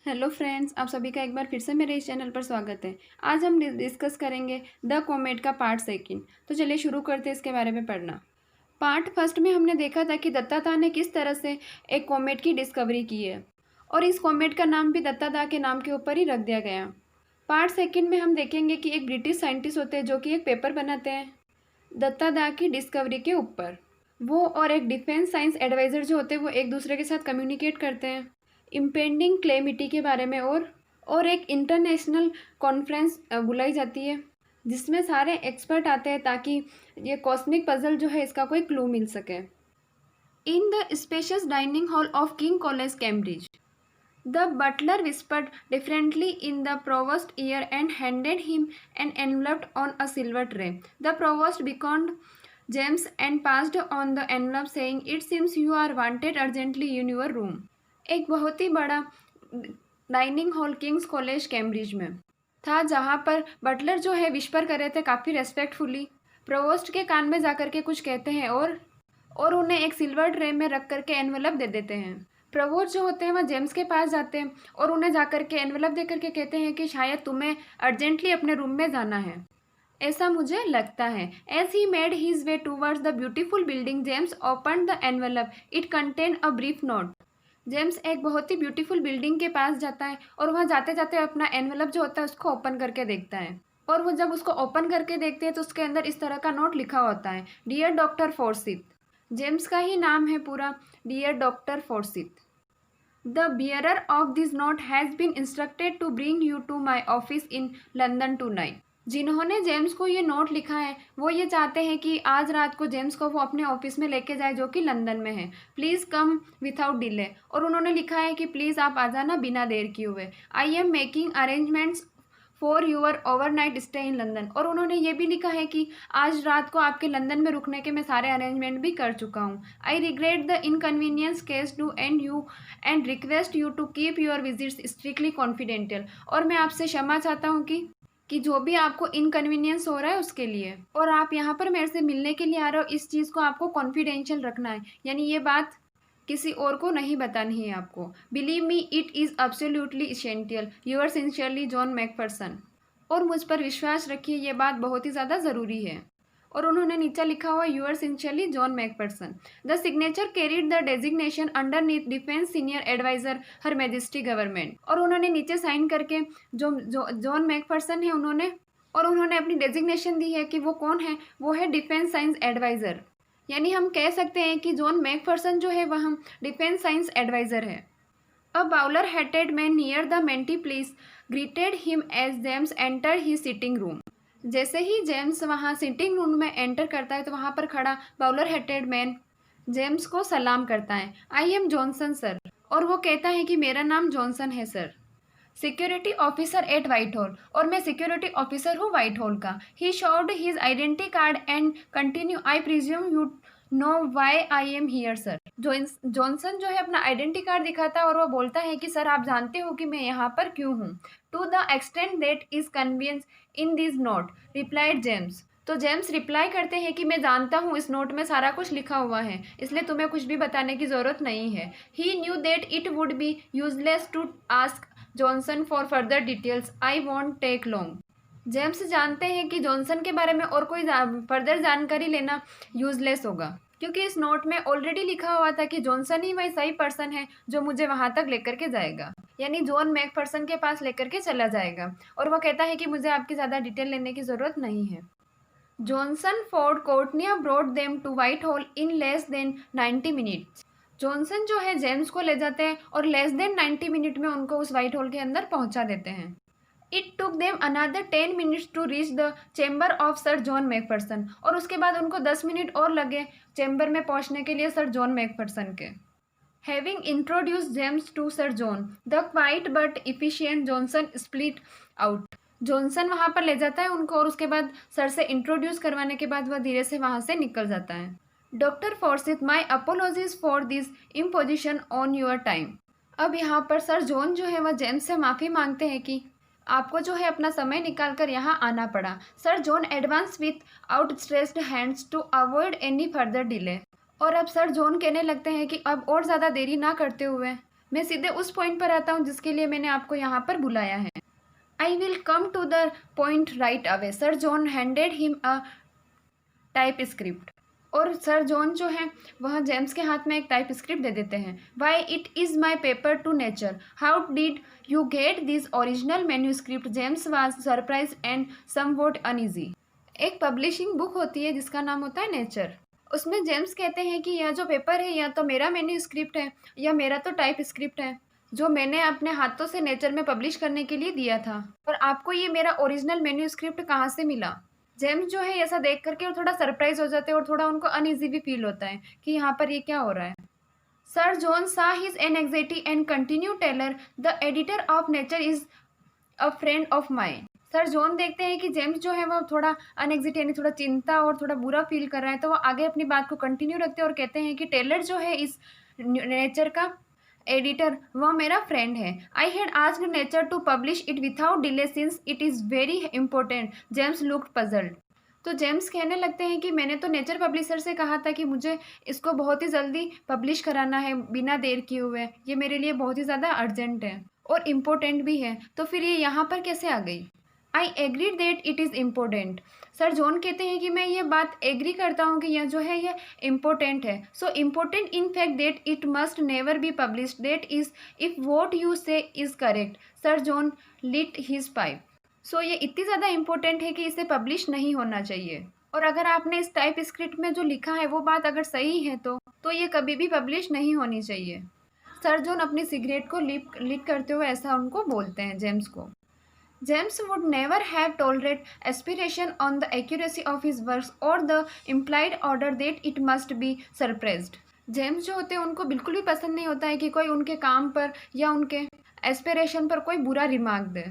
Hello friends, आप सभी का एक बार फिर से मेरे इस चैनल पर स्वागत है। आज हम डिस्कस करेंगे द कॉमेट का पार्ट सेकंड। तो चलिए शुरू करते हैं इसके बारे में पढ़ना। पार्ट फर्स्ट में हमने देखा था कि दत्तादा ने किस तरह से एक कॉमेट की डिस्कवरी की है और इस कॉमेट का नाम भी दत्तादा के नाम के ऊपर ही रख दिया गया। पार्ट सेकंड में हम देखेंगे कि एक ब्रिटिश साइंटिस्ट होते हैं जो कि एक पेपर बनाते हैं दत्तादा की डिस्कवरी के ऊपर। वो और एक डिफेंस साइंस एडवाइज़र जो होते हैं वो एक दूसरे के साथ कम्युनिकेट करते हैं इम्पेंडिंग क्लेमिटी के बारे में और एक इंटरनेशनल कॉन्फ्रेंस बुलाई जाती है जिसमें सारे एक्सपर्ट आते हैं ताकि ये कॉस्मिक पजल जो है इसका कोई क्लू मिल सके। In the spacious dining hall of King College Cambridge the butler whispered differently in the provost's ear and handed him an envelope on a silver tray. The provost beckoned James and passed on the envelope saying, "It seems you are wanted urgently in your room." एक बहुत ही बड़ा dining hall Kings college Cambridge में था जहाँ पर Buttler जो है whisper कर रहे थे काफ़ी रेस्पेक्टफुली। प्रोवोस्ट के कान में जाकर के कुछ कहते हैं और उन्हें एक सिल्वर ट्रे में रख करके एनवेलप दे देते हैं। प्रोवोस्ट जो होते हैं वह जेम्स के पास जाते हैं और उन्हें जाकर के एनवेलप दे करके कहते हैं कि शायद तुम्हें अर्जेंटली अपने रूम में जाना है, ऐसा मुझे लगता है। As he made his way towards the beautiful building James open the envelope. It contain a brief note. James एक बहुत ही ब्यूटीफुल बिल्डिंग के पास जाता है और वहाँ जाते जाते अपना एनवेलप जो होता है उसको ओपन करके देखता है और वो जब उसको ओपन करके देखते हैं तो उसके अंदर इस तरह का नोट लिखा होता है, डियर डॉक्टर फोर्सिथ। जेम्स का ही नाम है पूरा, dear doctor Forsyth. The bearer of this note has been instructed to bring you to my office in London tonight. जिन्होंने जेम्स को ये नोट लिखा है वो ये चाहते हैं कि आज रात को जेम्स को वो अपने ऑफिस में लेके जाए जो कि लंदन में है। Please come without delay. और उन्होंने लिखा है कि प्लीज़ आप आ जाना बिना देर किए हुए। I am making arrangements for your overnight stay in London. और उन्होंने ये भी लिखा है कि आज रात को आपके लंदन में रुकने के मैं सारे अरेंजमेंट भी कर चुका हूँ। I regret the inconvenience case to and you and request you to keep your visits strictly confidential. और मैं आपसे क्षमा चाहता हूँ कि जो भी आपको इनकन्वीनियंस हो रहा है उसके लिए, और आप यहाँ पर मेरे से मिलने के लिए आ रहे हो, इस चीज़ को आपको कॉन्फिडेंशियल रखना है, यानी ये बात किसी और को नहीं बतानी है आपको। Believe me it is absolutely essential. Your sincerely John Macpherson. और मुझ पर विश्वास रखिए, ये बात बहुत ही ज़्यादा ज़रूरी है। और उन्होंने नीचे लिखा हुआ yours sincerely John Macpherson. The signature carried the designation underneath defence senior adviser Her Majesty government. और उन्होंने नीचे साइन करके जो जॉन मैकफरसन है उन्होंने अपनी डेजिग्नेशन दी है कि वो कौन है, वो है डिफेंस साइंस एडवाइज़र। यानी हम कह सकते हैं कि जॉन मैकफरसन जो है वह डिफेंस साइंस एडवाइज़र है। A bowler hatted man near the mantelpiece greeted him as James enter he sitting room. जैसे ही जेम्स वहाँ सिटिंग रूम में एंटर करता है तो वहाँ पर खड़ा बाउलर हैटेड मैन जेम्स को सलाम करता है। I am Johnson sir. और वो कहता है कि मेरा नाम जॉनसन है sir, security officer at white hall. और मैं सिक्योरिटी ऑफिसर हूँ वाइट हॉल का। He showed his identity card and continue, I presume you know why I am here sir. Johnson जो है अपना आइडेंटिटी कार्ड दिखाता है और वो बोलता है कि सर आप जानते हो कि मैं यहाँ पर क्यों हूँ। To the extent that is convenience in this note replied James. तो जेम्स रिप्लाई करते हैं कि मैं जानता हूँ इस नोट में सारा कुछ लिखा हुआ है, इसलिए तुम्हें कुछ भी बताने की ज़रूरत नहीं है। He knew that it would be useless to ask Johnson for further details, I won't take long. James जानते हैं कि जॉनसन के बारे में और कोई फर्दर जानकारी लेना यूजलेस होगा, क्योंकि इस नोट में ऑलरेडी लिखा हुआ था कि जॉनसन ही वही सही पर्सन है जो मुझे वहां तक लेकर के जाएगा, यानी जॉन मैकफरसन के पास लेकर के चला जाएगा। और वह कहता है कि मुझे आपकी ज़्यादा डिटेल लेने की ज़रूरत नहीं है। Johnson ford Courtenay brought them to Whitehall in less than 90 minutes. Johnson जो है जेम्स को ले जाते हैं और लेस देन 90 मिनट में उनको उस वाइट हॉल के अंदर पहुंचा देते हैं। It took them another 10 minutes to reach the chamber of Sir John Macpherson. और उसके बाद उनको 10 मिनट और लगे चेम्बर में पहुंचने के लिए सर जॉन मैकफरसन के। Having introduce James to Sir John, the quiet but efficient Johnson split out. Johnson वहाँ पर ले जाता है उनको और उसके बाद सर से इंट्रोड्यूस करवाने के बाद वह धीरे से वहाँ से निकल जाता है। Doctor Forsythe, my apologies for this imposition on your time. अब यहाँ पर सर जॉन जो है वह जेम्स से माफ़ी मांगते हैं कि आपको जो है अपना समय निकाल कर यहाँ आना पड़ा। Sir John advance with outstretched hands to avoid any further delay. और अब सर जॉन कहने लगते हैं कि अब और ज़्यादा देरी ना करते हुए मैं सीधे उस पॉइंट पर आता हूँ जिसके लिए मैंने आपको यहाँ पर बुलाया है। I will come to the point right away. Sir John handed him a typescript. और सर जॉन जो है वह जेम्स के हाथ में एक टाइप स्क्रिप्ट दे देते हैं। Why it is my paper two nature, how did you get this original manuscript. James was surprise and somewhat uneasy. एक पब्लिशिंग बुक होती है जिसका नाम होता है नेचर। उसमें जेम्स कहते हैं कि यह जो पेपर है या तो मेरा मैन्यूस्क्रिप्ट है या मेरा तो टाइप स्क्रिप्ट है जो मैंने अपने हाथों से नेचर में पब्लिश करने के लिए दिया था, और आपको ये मेरा ओरिजिनल मैन्यूस्क्रिप्ट कहाँ से मिला। जेम्स जो है ऐसा देख करके और थोड़ा सरप्राइज हो जाते हैं और थोड़ा उनको अनईजी भी फील होता है कि यहाँ पर ये क्या हो रहा है। Sir John saw his anxiety and continue Taylor, the editor of Nature is a friend of mine. Sir John देखते हैं कि जेम्स जो है वो थोड़ा अनएग्जिट यानी थोड़ा चिंता और थोड़ा बुरा फील कर रहा है, तो वो आगे अपनी बात को कंटिन्यू रखते हैं और कहते हैं कि टेलर जो है इस नेचर का एडिटर वह मेरा फ्रेंड है। I had asked Nature to publish it without delay since it is very important. James looked puzzled. तो जेम्स कहने लगते हैं कि मैंने तो नेचर पब्लिशर से कहा था कि मुझे इसको बहुत ही जल्दी पब्लिश कराना है बिना देर किए हुए, ये मेरे लिए बहुत ही ज़्यादा अर्जेंट है और इम्पोर्टेंट भी है, तो फिर ये यहाँ पर कैसे आ गई। I agreed that it is important. Sir John कहते हैं कि मैं ये बात एग्री करता हूँ कि यह जो है यह इम्पोर्टेंट है। So important in fact that it must never be publish, that is if what you say is correct. Sir John lit his pipe. So ये इतनी ज़्यादा इम्पोर्टेंट है कि इसे पब्लिश नहीं होना चाहिए, और अगर आपने इस टाइप स्क्रिप्ट में जो लिखा है वो बात अगर सही है तो ये कभी भी पब्लिश नहीं होनी चाहिए। सर जॉन अपनी सिगरेट को लिट करते हुए ऐसा उनको बोलते हैं जेम्स को। James would never have tolerated aspiration on the accuracy of his works or the implied order that it must be suppressed. James जो होते हैं उनको बिल्कुल भी पसंद नहीं होता है कि कोई उनके काम पर या उनके एस्पिरेशन पर कोई बुरा रिमार्क दे,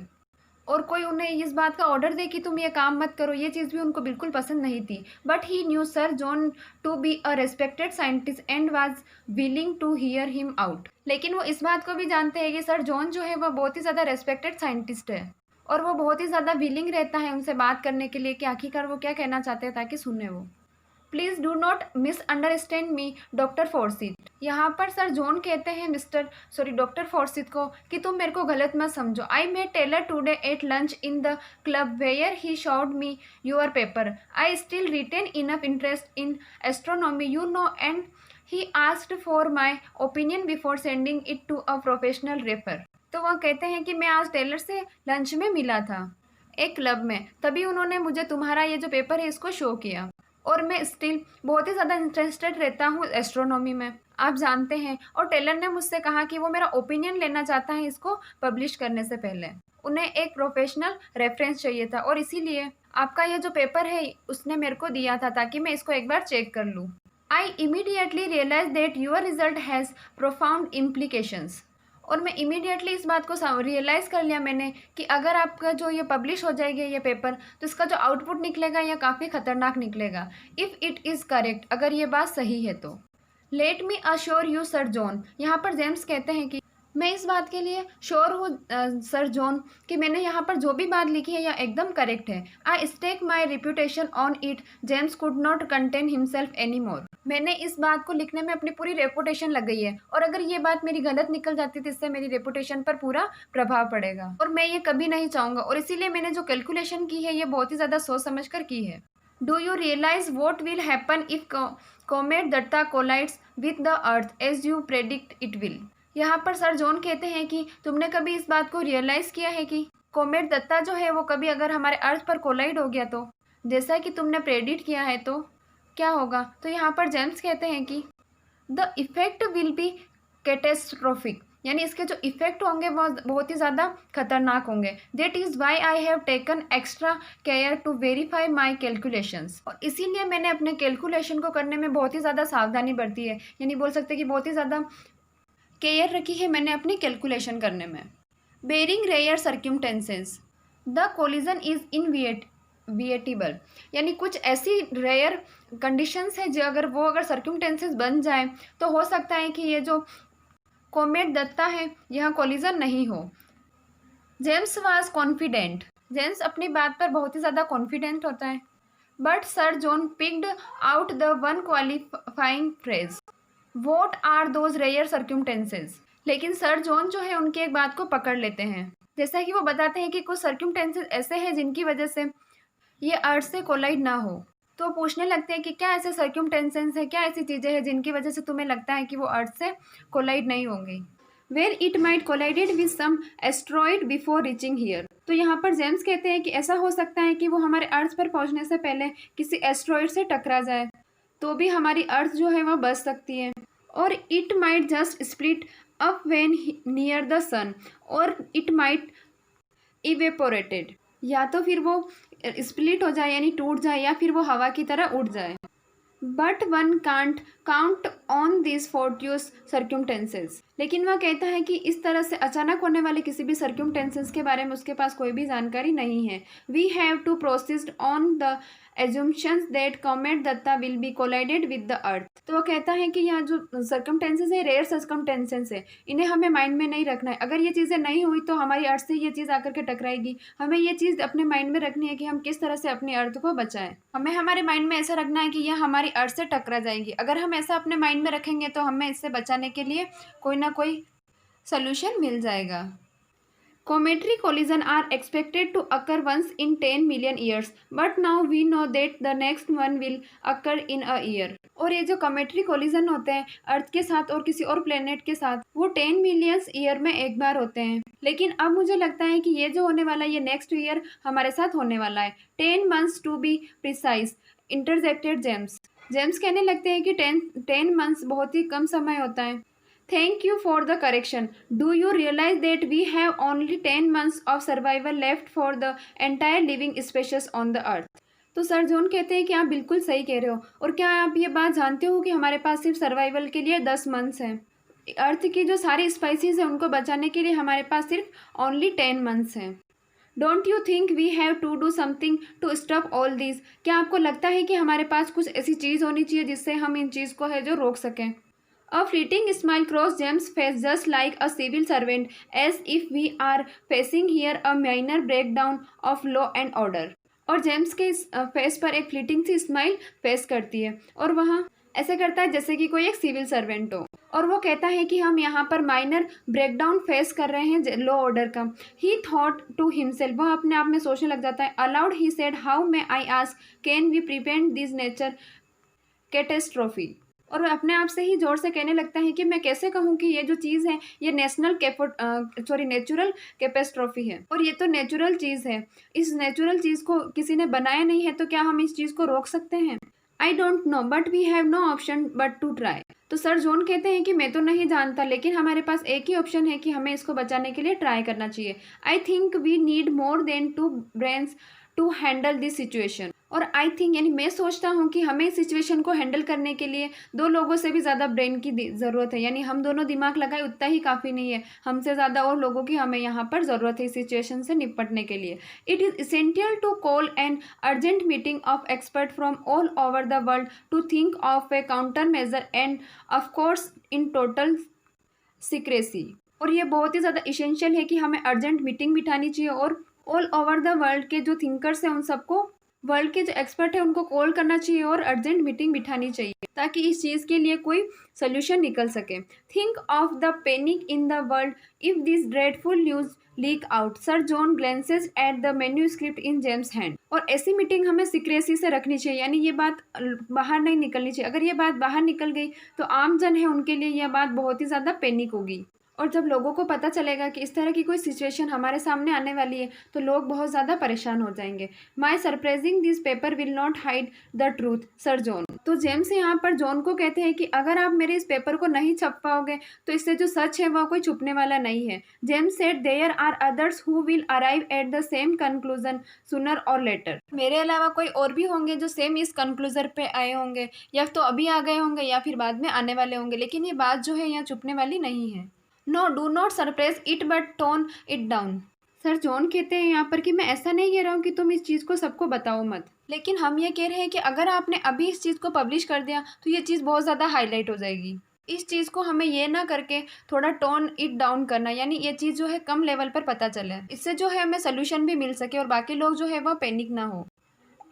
और कोई उन्हें इस बात का ऑर्डर दे कि तुम ये काम मत करो, ये चीज़ भी उनको बिल्कुल पसंद नहीं थी। But he knew Sir John to be a respected scientist and was willing to hear him out. लेकिन वो इस बात को भी जानते हैं कि सर जॉन जो है वह बहुत ही ज़्यादा रेस्पेक्टेड साइंटिस्ट है और वो बहुत ही ज़्यादा विलिंग रहता है उनसे बात करने के लिए कि आखिरकार वो क्या कहना चाहते हैं ताकि सुने वो। Please do not misunderstand me doctor Forsyth. यहाँ पर सर जॉन कहते हैं डॉक्टर फॉर्सिथ को कि तुम मेरे को गलत मत समझो। I met Taylor today at lunch in the club where he showed me your paper. I still retain enough interest in astronomy you know and he asked for my opinion before sending it to a professional referee. तो वह कहते हैं कि मैं आज Taylor से lunch में मिला था एक क्लब में, तभी उन्होंने मुझे तुम्हारा ये जो पेपर है इसको शो किया, और मैं स्टिल बहुत ही ज़्यादा इंटरेस्टेड रहता हूँ एस्ट्रोनॉमी में, आप जानते हैं। और टेलर ने मुझसे कहा कि वो मेरा ओपिनियन लेना चाहता है इसको पब्लिश करने से पहले, उन्हें एक प्रोफेशनल रेफरेंस चाहिए था, और इसीलिए आपका ये जो पेपर है उसने मेरे को दिया था ताकि मैं इसको एक बार चेक कर लूँ। I immediately realise that your result has profound implications. और मैं इमीडिएटली इस बात को रियलाइज़ कर लिया मैंने कि अगर आपका जो ये पब्लिश हो जाएगी ये पेपर, तो इसका जो आउटपुट निकलेगा यह काफ़ी ख़तरनाक निकलेगा। इफ़ इट इज़ करेक्ट, अगर ये बात सही है तो। Let me assure you sir John. यहाँ पर जेम्स कहते हैं कि मैं इस बात के लिए श्योर हूँ सर जॉन कि मैंने यहाँ पर जो भी बात लिखी है यह एकदम करेक्ट है। I stake my reputation on it. James could not contain himself any more. मैंने इस बात को लिखने में अपनी पूरी रेपुटेशन लग गई है, और अगर ये बात मेरी गलत निकल जाती तो इससे मेरी रेपुटेशन पर पूरा प्रभाव पड़ेगा, और मैं ये कभी नहीं चाहूँगा। और इसीलिए मैंने जो कैलकुलेशन की है ये बहुत ही ज़्यादा सोच समझ कर की है। Do you realise what will happen if comet Datta collides with the earth as you predict it will. यहाँ पर सर जॉन कहते हैं कि तुमने कभी इस बात को रियलाइज़ किया है कि कोमेट दत्ता जो है वो कभी अगर हमारे अर्थ पर कोलाइड हो गया तो जैसा कि तुमने प्रेडिक्ट किया है तो क्या होगा। तो यहाँ पर जेम्स कहते हैं कि the effect will be catastrophic, यानी इसके जो इफ़ेक्ट होंगे वो बहुत ही ज़्यादा खतरनाक होंगे। That is why I have taken extra care to verify my calculations. और इसीलिए मैंने अपने कैलकुलेशन को करने में बहुत ही ज़्यादा सावधानी बरती है, यानी बोल सकते हैं कि बहुत ही ज़्यादा केयर रखी है मैंने अपनी कैलकुलेशन करने में। Barring rare circumstances the collision is inevitable, यानी कुछ ऐसी रेयर कंडीशंस है जो अगर सर्क्यूमटेंसेस बन जाए तो हो सकता है कि ये जो कोमेट दत्ता है यह कोलिजन नहीं हो। James was confident. जेम्स अपनी बात पर बहुत ही ज़्यादा कॉन्फिडेंट होता है। But sir John picked out the one qualifying phrase. What are those rare circumstances. लेकिन सर जॉन जो है उनकी एक बात को पकड़ लेते हैं। जैसा कि वो बताते हैं कि कुछ सर्कमस्टेंसेस ऐसे हैं जिनकी वजह से ये अर्थ से कोलाइड ना हो। तो पूछने लगते हैं कि क्या ऐसे सर्कमस्टेंसेस हैं, क्या ऐसी चीज़ें हैं जिनकी वजह से तुम्हें लगता है कि वो अर्थ से कोलाइड नहीं होंगी। Where it might collided with some asteroid before reaching here. तो यहाँ पर जेम्स कहते हैं कि ऐसा हो सकता है कि वो हमारे अर्थ पर पहुँचने से पहले किसी एस्ट्रॉइड से टकरा जाए, तो भी हमारी अर्थ जो है वह बच सकती है। और it might just split up when near the sun, और इट माइट इवेपोरेटेड, या तो फिर वो स्प्लिट हो जाए यानी टूट जाए, या फिर वो हवा की तरह उड़ जाए। But one can't count on this fortuitous circumstances. लेकिन वह कहता है कि इस तरह से अचानक होने वाले किसी भी सर्क्यूमटेंसेस के बारे में उसके पास कोई भी जानकारी नहीं है। We have to proceed on the assumptions that comet Datta will be collided with the earth. तो वो कहता है कि यहाँ जो सर्कमटेंसेस है रेयर सर्कमटेंसेस है, इन्हें हमें माइंड में नहीं रखना है। अगर ये चीज़ें नहीं हुई तो हमारी अर्थ से ये चीज़ आकर के टकराएगी। हमें ये चीज़ अपने माइंड में रखनी है कि हम किस तरह से अपनी अर्थ को बचाएं। हमें हमारे माइंड में ऐसा रखना है कि यह हमारी अर्थ से टकरा जाएगी। अगर हम ऐसा अपने माइंड में रखेंगे तो हमें इससे बचाने के लिए कोई ना कोई सोल्यूशन मिल जाएगा। Cometary collisions are expected to occur once in 10 million years, but now we know that the next one will occur in a year. और ये जो कॉमेट्री कोलिजन होते हैं अर्थ के साथ और किसी और प्लेनेट के साथ, वो 10 मिलियंस ईयर में एक बार होते हैं। लेकिन अब मुझे लगता है कि ये जो होने वाला है ये नेक्स्ट ईयर हमारे साथ होने वाला है। 10 months to be precise, interjected James. James कहने लगते हैं कि 10 months बहुत ही कम समय होता है। Thank you for the correction. Do you realize that we have only 10 months of survival left for the entire living species on the earth? तो Sir John कहते हैं कि आप बिल्कुल सही कह रहे हो, और क्या आप ये बात जानते हो कि हमारे पास सिर्फ सर्वाइवल के लिए 10 मंथ्स हैं। अर्थ की जो सारी स्पाइसीज हैं उनको बचाने के लिए हमारे पास सिर्फ ओनली 10 मंथ्स हैं। Don't you think we have to do something to stop all this. क्या आपको लगता है कि हमारे पास कुछ ऐसी चीज़ होनी चाहिए जिससे हम इन चीज़ को है जो रोक सकें। A fleeting smile crossed James' face just like a civil servant, as if we are facing here a minor breakdown of law and order. और जेम्स के फेस पर एक फ्लीटिंग सी स्माइल फेस करती है, और वह ऐसे करता है जैसे कि कोई एक सिविल सर्वेंट हो, और वो कहता है कि हम यहाँ पर माइनर ब्रेकडाउन फेस कर रहे हैं लॉ ऑर्डर का। ही थॉट टू हिमसेल्फ, वह अपने आप में सोचने लग जाता है। Aloud he said, how may I ask, can we prevent this nature catastrophe. और वह अपने आप से ही जोर से कहने लगता है कि मैं कैसे कहूँ कि ये जो चीज़ है ये नेचुरल कैपेस्ट्रोफी है, और ये तो नेचुरल चीज़ है। इस नेचुरल चीज़ को किसी ने बनाया नहीं है, तो क्या हम इस चीज़ को रोक सकते हैं? I don't know but we have no option but to try. तो सर जॉन कहते हैं कि मैं तो नहीं जानता, लेकिन हमारे पास एक ही ऑप्शन है कि हमें इसको बचाने के लिए ट्राई करना चाहिए। I think we need more than 2 brains to handle this situation. और आई थिंक यानी मैं सोचता हूँ कि हमें इस सिचुएशन को हैंडल करने के लिए 2 लोगों से भी ज़्यादा ब्रेन की ज़रूरत है। यानी हम दोनों दिमाग लगाए उतना ही काफ़ी नहीं है, हमसे ज़्यादा और लोगों की हमें यहाँ पर ज़रूरत है इस सिचुएशन से निपटने के लिए। It is essential to call an urgent meeting of expert from all over the world to think of a countermeasure and of course in total secrecy. और ये बहुत ही ज़्यादा इसेंशियल है कि हमें अर्जेंट मीटिंग बिठानी चाहिए, और ऑल ओवर द वर्ल्ड के जो थिंकर्स हैं उन सबको, वर्ल्ड के जो एक्सपर्ट है उनको कॉल करना चाहिए और अर्जेंट मीटिंग बिठानी चाहिए, ताकि इस चीज़ के लिए कोई सोल्यूशन निकल सके। Think of the panic in the world if this dreadful news leak out. Sir John glances at the manuscript in James hand. और ऐसी मीटिंग हमें सीक्रेसी से रखनी चाहिए, यानी ये बात बाहर नहीं निकलनी चाहिए। अगर ये बात बाहर निकल गई तो आम जन है उनके लिए यह बात बहुत ही ज़्यादा पैनिक होगी, और जब लोगों को पता चलेगा कि इस तरह की कोई सिचुएशन हमारे सामने आने वाली है तो लोग बहुत ज़्यादा परेशान हो जाएंगे। My surprising this paper will not hide the truth, sir John. तो जेम्स यहाँ पर जॉन को कहते हैं कि अगर आप मेरे इस पेपर को नहीं छप पाओगे तो इससे जो सच है वह कोई छुपने वाला नहीं है। James said there are others who will arrive at the same conclusion sooner or later. मेरे अलावा कोई और भी होंगे जो सेम इस कंक्लूजन पे आए होंगे, या तो अभी आ गए होंगे या फिर बाद में आने वाले होंगे, लेकिन ये बात जो है यहाँ छुपने वाली नहीं है। No do not surprise it but tone it down. Sir John कहते हैं यहाँ पर कि मैं ऐसा नहीं कह रहा हूँ कि तुम इस चीज़ को सबको बताओ मत, लेकिन हम ये कह रहे हैं कि अगर आपने अभी इस चीज़ को पब्लिश कर दिया तो ये चीज़ बहुत ज़्यादा हाईलाइट हो जाएगी। इस चीज़ को हमें ये ना करके थोड़ा टोन इट डाउन करना, यानी ये चीज़ जो है कम लेवल पर पता चले, इससे जो है हमें सोल्यूशन भी मिल सके और बाकी लोग जो है वह पैनिक ना हो।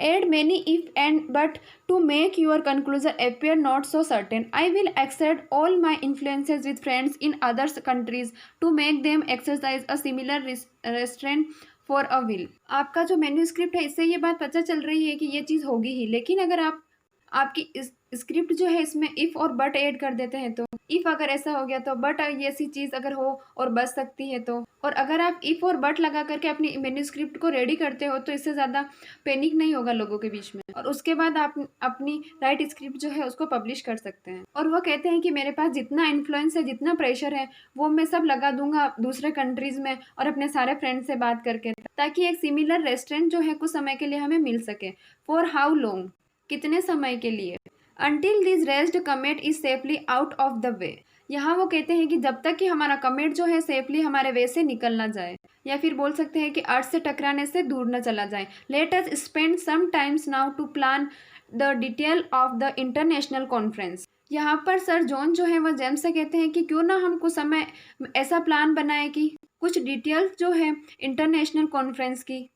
Add many if and but to make your conclusion appear not so certain. I will exert all my influences with friends in other countries to make them exercise a similar restraint for a will. आपका जो manuscript है इससे ये बात पता चल रही है कि ये चीज़ होगी ही, लेकिन अगर आप आपकी इस स्क्रिप्ट जो है इसमें इफ़ और बट ऐड कर देते हैं तो इफ़ अगर ऐसा हो गया तो बट ये ऐसी चीज़ अगर हो और बच सकती है तो, और अगर आप इफ़ और बट लगा करके अपनी मैन्यूस्क्रिप्ट को रेडी करते हो तो इससे ज़्यादा पैनिक नहीं होगा लोगों के बीच में, और उसके बाद आप अपनी राइट स्क्रिप्ट जो है उसको पब्लिश कर सकते हैं। और वो कहते हैं कि मेरे पास जितना इन्फ्लुएंस है, जितना प्रेशर है, वो मैं सब लगा दूंगा दूसरे कंट्रीज़ में और अपने सारे फ्रेंड से बात करके, ताकि एक सिमिलर रेस्टोरेंट जो है कुछ समय के लिए हमें मिल सके। फॉर हाउ लॉन्ग, कितने समय के लिए। Until this wretched comet is safely out of the way, यहाँ वो कहते हैं कि जब तक कि हमारा कमेट जो है सेफली हमारे वे से निकल ना जाए, या फिर बोल सकते हैं कि अर्थ से टकराने से दूर न चला जाए। Let us spend some times now to plan the detail of the international conference. यहाँ पर सर जॉन जो है वो जेम्स से कहते हैं कि क्यों ना हम कुछ समय ऐसा प्लान बनाए कि कुछ डिटेल्स जो है इंटरनेशनल कॉन्फ्रेंस की,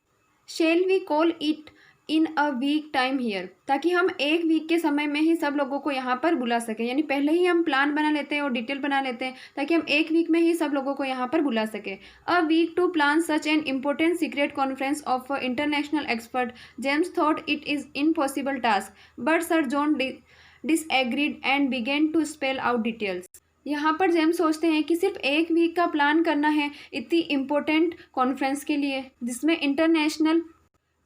shall we call it in a week time here, ताकि हम एक वीक के समय में ही सब लोगों को यहाँ पर बुला सकें। यानी पहले ही हम प्लान बना लेते हैं और डिटेल बना लेते हैं ताकि हम एक वीक में ही सब लोगों को यहाँ पर बुला सकें। A week to plan such an important secret conference of international expert. James thought it is impossible task, but sir John disagreed and began to spell out details. यहाँ पर जेम्स सोचते हैं कि सिर्फ एक वीक का प्लान करना है इतनी इम्पोर्टेंट कॉन्फ्रेंस के लिए जिसमें इंटरनेशनल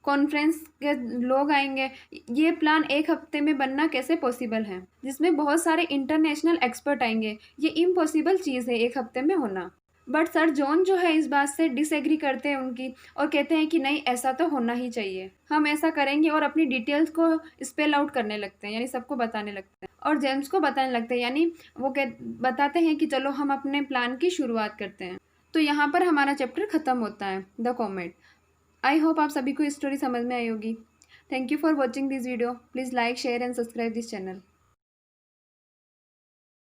कॉन्फ्रेंस के लोग आएंगे, ये प्लान एक हफ्ते में बनना कैसे पॉसिबल है, जिसमें बहुत सारे इंटरनेशनल एक्सपर्ट आएंगे, ये इम्पॉसिबल चीज़ है एक हफ्ते में होना। बट सर जॉन जो है इस बात से डिसएग्री करते हैं उनकी, और कहते हैं कि नहीं, ऐसा तो होना ही चाहिए, हम ऐसा करेंगे, और अपनी डिटेल्स को स्पेल आउट करने लगते हैं, यानी सबको बताने लगते हैं और जेम्स को बताने लगते हैं। यानी वो बताते हैं कि चलो हम अपने प्लान की शुरुआत करते हैं। तो यहाँ पर हमारा चैप्टर ख़त्म होता है, द कॉमेट। आई होप आप सभी को स्टोरी समझ में आई होगी। Thank you for watching this video. Please like, share and subscribe this channel.